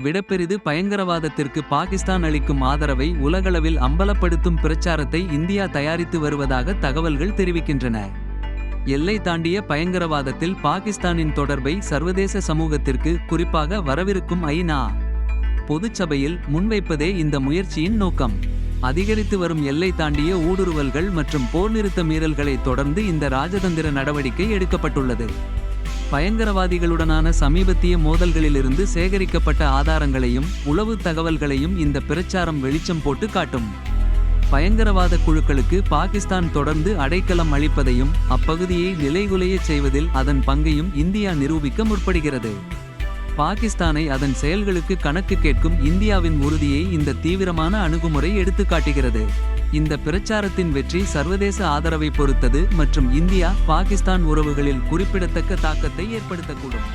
விடப்பெரிது பயங்கரவாதத்திற்கு பாகிஸ்தான் அளிக்கும் ஆதரவை உலகளவில் அம்பலப்படுத்தும் பிரச்சாரத்தை இந்தியா தயாரித்து வருவதாக தகவல்கள் தெரிவிக்கின்றன. எல்லை தாண்டிய பயங்கரவாதத்தில் பாகிஸ்தானின் தொடர்பை சர்வதேச சமூகத்திற்கு, குறிப்பாக வரவிருக்கும் ஐநா பொதுச்சபையில் முன்வைப்பதே இந்த முயற்சியின் நோக்கம். அதிகரித்து வரும் எல்லை தாண்டிய ஊடுருவல்கள் மற்றும் போர் நிறுத்த மீறல்களை தொடர்ந்து இந்த ராஜதந்திர நடவடிக்கை எடுக்கப்பட்டுள்ளது. பயங்கரவாதிகளுடனான சமீபத்திய மோதல்களிலிருந்து சேகரிக்கப்பட்ட ஆதாரங்களையும் உளவு தகவல்களையும் இந்த பிரச்சாரம் வெளிச்சம் போட்டு காட்டும். பயங்கரவாத குழுக்களுக்கு பாகிஸ்தான் தொடர்ந்து அடைக்கலம் அளிப்பதையும் அப்பகுதியை நிலைகுலையச் செய்வதில் அதன் பங்கையும் இந்தியா நிரூபிக்க முற்படுகிறது. பாகிஸ்தானை அதன் செயல்களுக்கு கணக்கு கேட்கும் இந்தியாவின் உறுதியை இந்த தீவிரமான அணுகுமுறை எடுத்துக்காட்டுகிறது. இந்த பிரச்சாரத்தின் வெற்றி சர்வதேச ஆதரவை பொறுத்தது மற்றும் இந்தியா பாகிஸ்தான் உறவுகளில் குறிப்பிடத்தக்க தாக்கத்தை ஏற்படுத்தக்கூடும்.